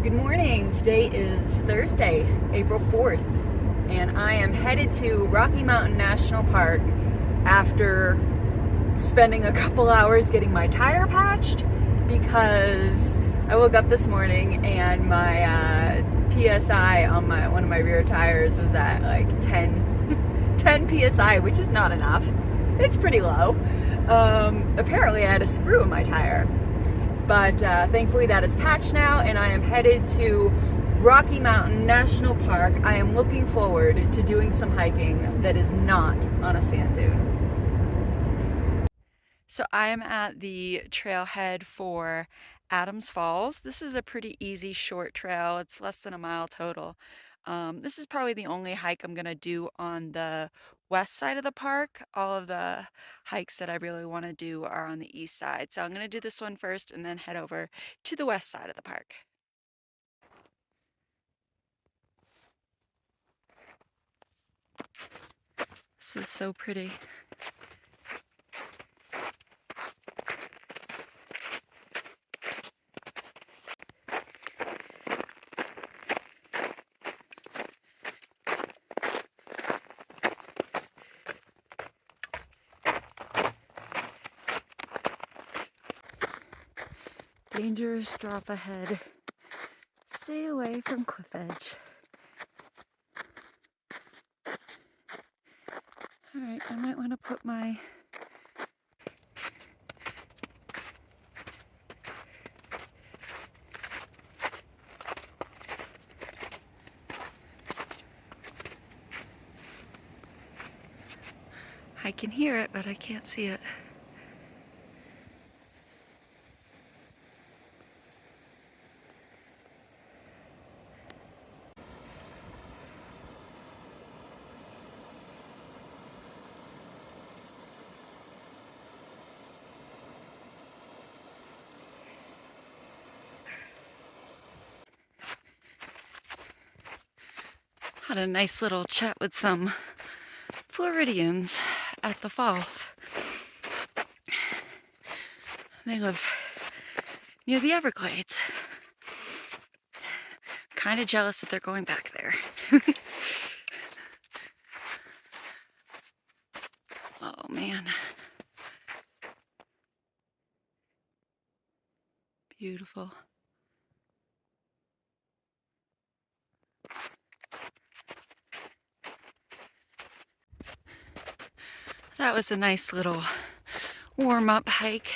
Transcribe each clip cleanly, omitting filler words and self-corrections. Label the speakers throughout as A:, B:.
A: Good morning. Today is Thursday, April 4th, and I am headed to Rocky Mountain National Park after spending a couple hours getting my tire patched because I woke up this morning and my PSI on one of my rear tires was at like 10 PSI, which is not enough. It's pretty low. Apparently I had a screw in my tire. But thankfully that is patched now, and I am headed to Rocky Mountain National Park. I am looking forward to doing some hiking that is not on a sand dune. So I am at the trailhead for Adams Falls. This is a pretty easy short trail. It's less than a mile total. This is probably the only hike I'm gonna do on the west side of the park. All of the hikes that I really want to do are on the east side. So I'm gonna do this one first and then head over to the west side of the park. This is so pretty. Dangerous drop ahead. Stay away from cliff edge. All right, I might want to put my I can hear it, but I can't see it. Had a nice little chat with some Floridians at the falls. They live near the Everglades. Kind of jealous that they're going back there. Oh man. Beautiful. That was a nice little warm-up hike.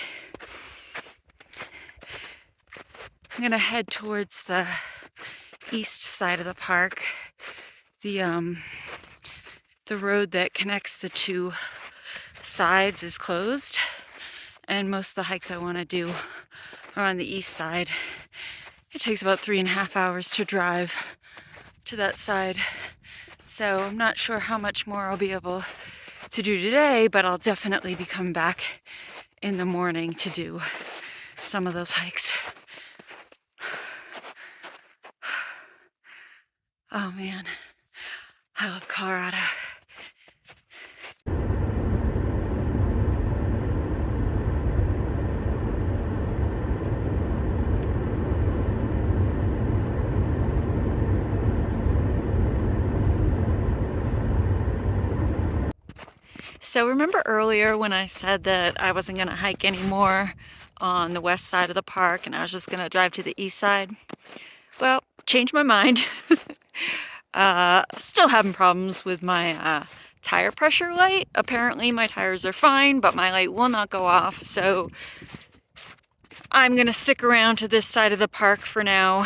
A: I'm gonna head towards the east side of the park. The road that connects the two sides is closed, and most of the hikes I want to do are on the east side. It takes about 3.5 hours to drive to that side, so I'm not sure how much more I'll be able to do today, but I'll definitely be coming back in the morning to do some of those hikes. Oh man, I love Colorado. So remember earlier when I said that I wasn't gonna hike anymore on the west side of the park and I was just gonna drive to the east side? Well, changed my mind. Still having problems with my tire pressure light. Apparently my tires are fine, but my light will not go off. So I'm gonna stick around to this side of the park for now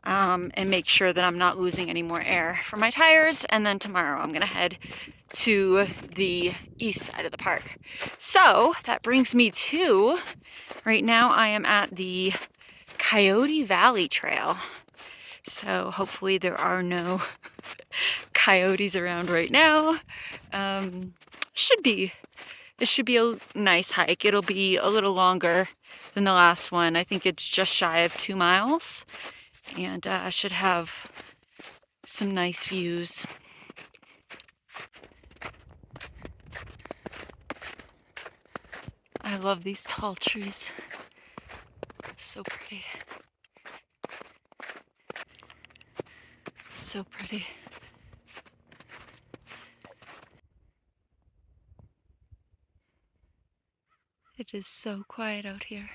A: and make sure that I'm not losing any more air for my tires. And then tomorrow I'm gonna head to the east side of the park. So that brings me to, right now I am at the Coyote Valley Trail. So hopefully there are no coyotes around right now. It should be a nice hike. It'll be a little longer than the last one. I think it's just shy of 2 miles, and I should have some nice views. I love these tall trees. So pretty. so pretty. It is so quiet out here.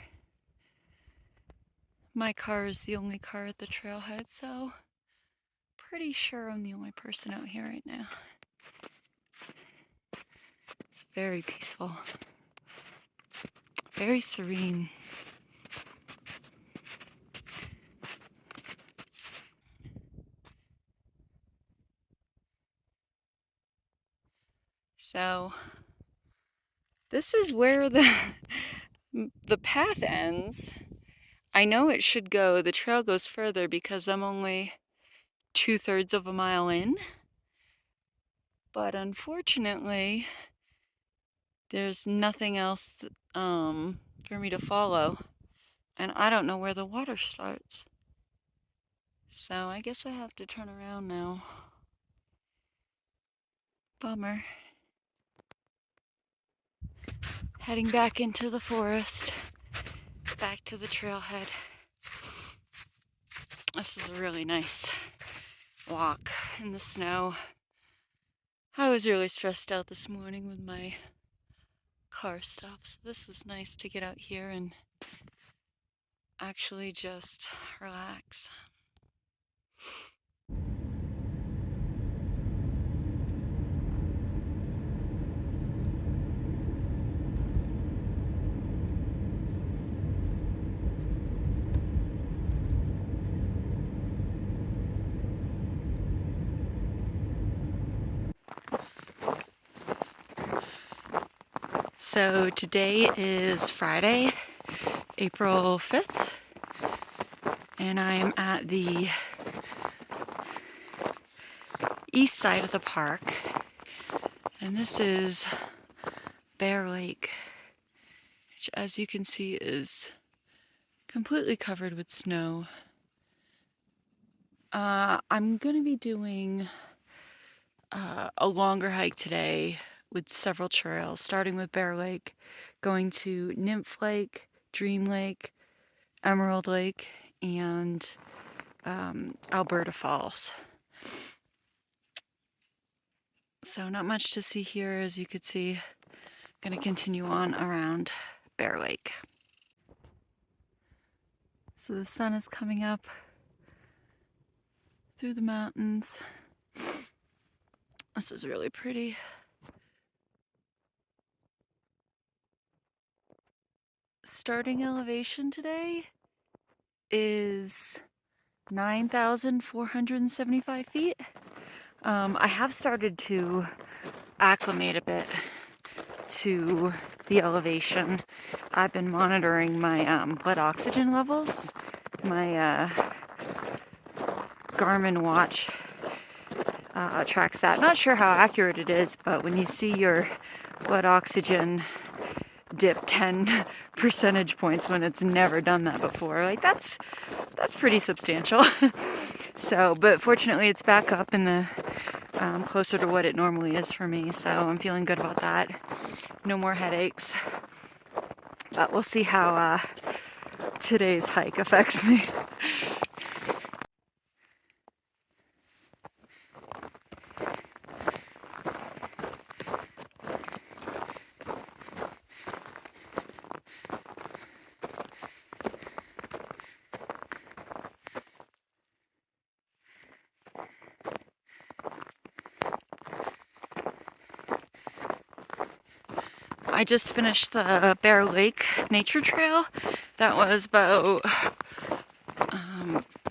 A: My car is the only car at the trailhead, so pretty sure I'm the only person out here right now. It's very peaceful, very serene. So this is where the path ends. I know it should go, the trail goes further because I'm only 2/3 of a mile in. But unfortunately, there's nothing else for me to follow. And I don't know where the water starts. So I guess I have to turn around now. Bummer. Heading back into the forest, back to the trailhead. This is a really nice walk in the snow. I was really stressed out this morning with my car stuff, so this was nice to get out here and actually just relax. So today is Friday, April 5th, and I am at the east side of the park, and this is Bear Lake, which as you can see is completely covered with snow. I'm going to be doing a longer hike today with several trails, starting with Bear Lake, going to Nymph Lake, Dream Lake, Emerald Lake, and Alberta Falls. So not much to see here, as you could see. I'm going to continue on around Bear Lake. So the sun is coming up through the mountains. This is really pretty. Starting elevation today is 9,475 feet. I have started to acclimate a bit to the elevation. I've been monitoring my blood oxygen levels. My Garmin watch tracks that. Not sure how accurate it is, but when you see your blood oxygen dip 10 percentage points when it's never done that before, like that's pretty substantial. So, but fortunately it's back up in the closer to what it normally is for me, so I'm feeling good about that. No more headaches, but we'll see how today's hike affects me. I just finished the Bear Lake Nature Trail. That was about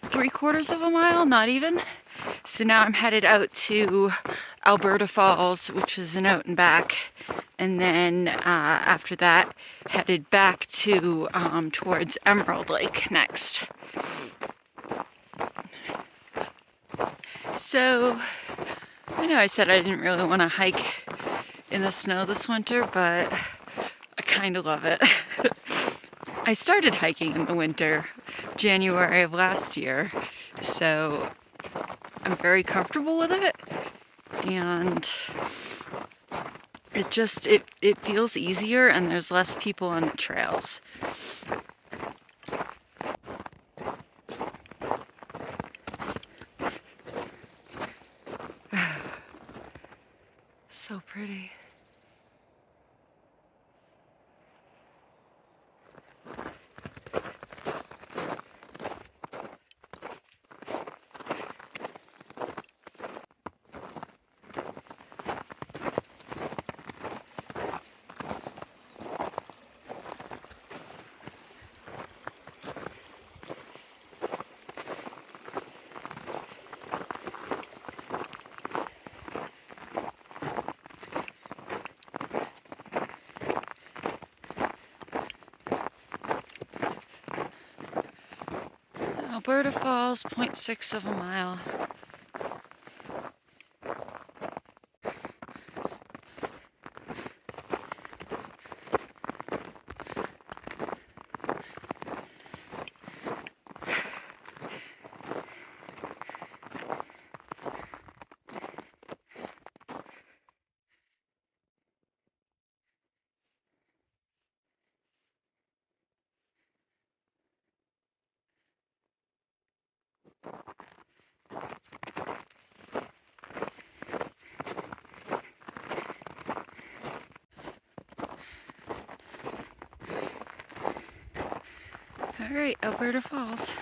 A: 3/4 of a mile, not even. So now I'm headed out to Alberta Falls, which is an out and back. And then after that, headed back to towards Emerald Lake next. So I know I said I didn't really want to hike in the snow this winter, but I kind of love it. I started hiking in the winter, January of last year, so I'm very comfortable with it, and it feels easier, and there's less people on the trails. So pretty. Alberta Falls, 0.6 of a mile. All right, Alberta Falls.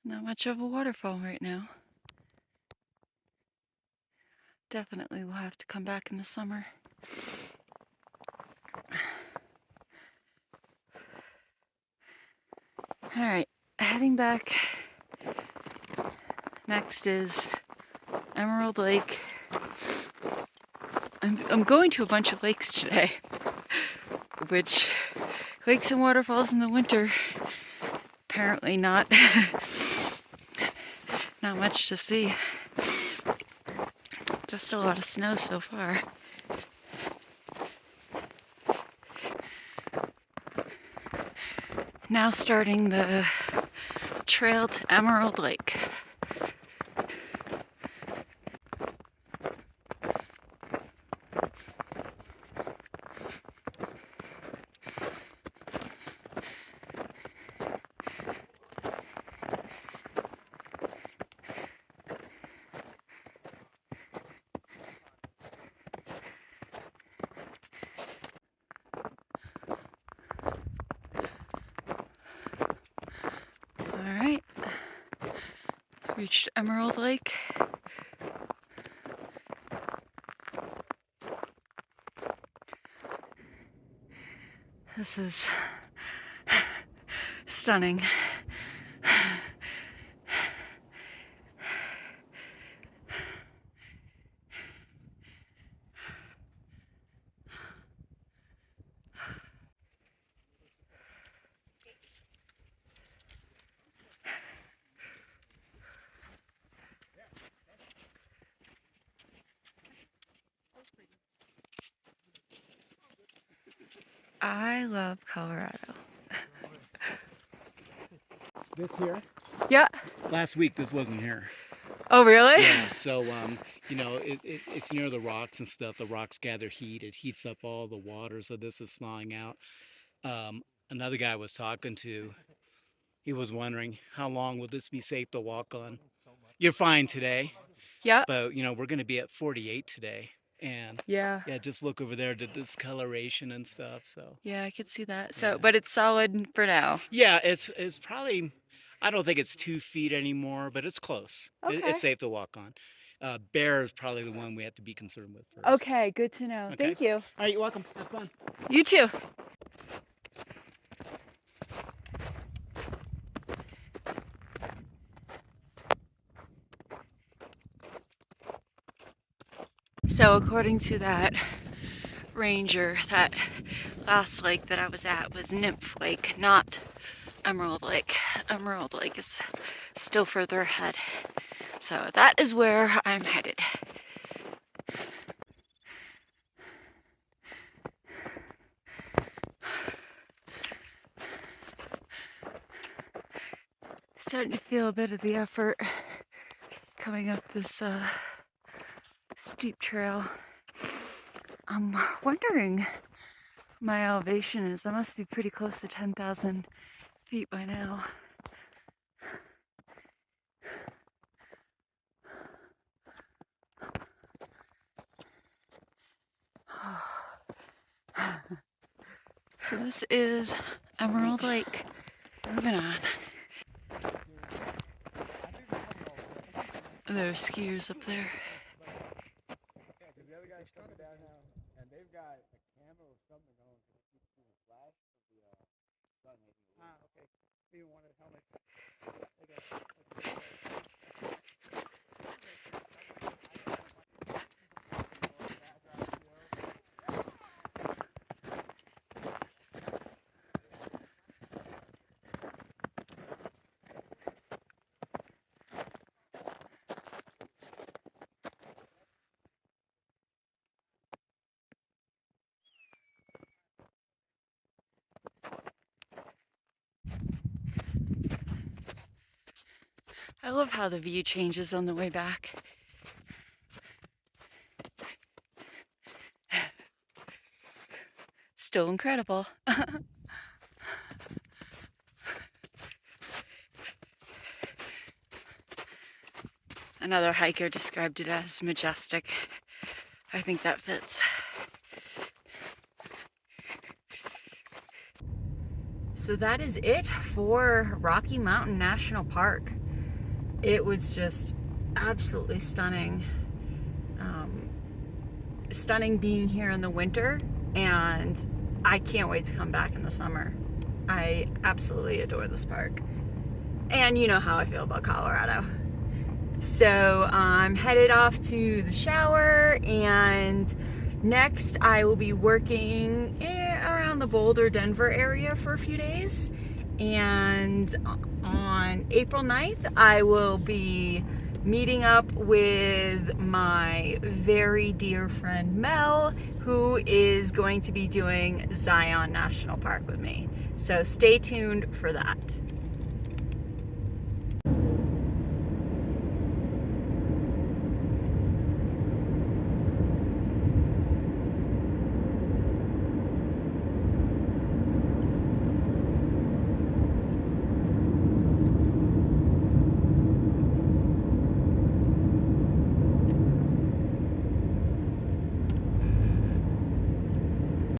A: Not much of a waterfall right now. Definitely will have to come back in the summer. All right, heading back. Next is Emerald Lake. I'm going to a bunch of lakes today, which lakes and waterfalls in the winter, apparently not much to see. Just a lot of snow so far. Now starting the trail to Emerald Lake. Alright, reached Emerald Lake. This is stunning. I love Colorado.
B: This here?
A: Yeah.
B: Last week this wasn't here.
A: Oh, really?
B: Yeah, so you know, it's near the rocks and stuff. The rocks gather heat. It heats up all the water, so this is thawing out. Another guy I was talking to, he was wondering how long will this be safe to walk on. You're fine today,
A: Yeah.
B: but you know, we're going to be at 48 today. And
A: Yeah.
B: yeah, just look over there, the discoloration and stuff. So
A: Yeah, I could see that.
B: yeah.
A: So, but it's solid for now.
B: Yeah, it's probably, I don't think it's 2 feet anymore, but it's close.
A: Okay.
B: It's safe to walk on. Bear is probably the one we have to be concerned with first.
A: Okay, good to know.
B: Okay.
A: Thank you.
B: All right, you're welcome. Have fun.
A: You too. So according to that ranger, that last lake that I was at was Nymph Lake, not Emerald Lake. Emerald Lake is still further ahead. So that is where I'm headed. Starting to feel a bit of the effort coming up this steep trail. I'm wondering my elevation is. I must be pretty close to 10,000 feet by now. So this is Emerald Lake. Moving on. There are skiers up there.
C: Yeah, because the other guy's coming down now, and they've got a camera or something going to keep seeing the flash of the sun. Okay. Maybe one of the helmets.
A: I love how the view changes on the way back. Still incredible. Another hiker described it as majestic. I think that fits. So that is it for Rocky Mountain National Park. It was just absolutely stunning. Stunning being here in the winter, and I can't wait to come back in the summer. I absolutely adore this park. And you know how I feel about Colorado. So I'm headed off to the shower, and next I will be working around the Boulder, Denver area for a few days. And on April 9th, I will be meeting up with my very dear friend Mel, who is going to be doing Zion National Park with me. So stay tuned for that.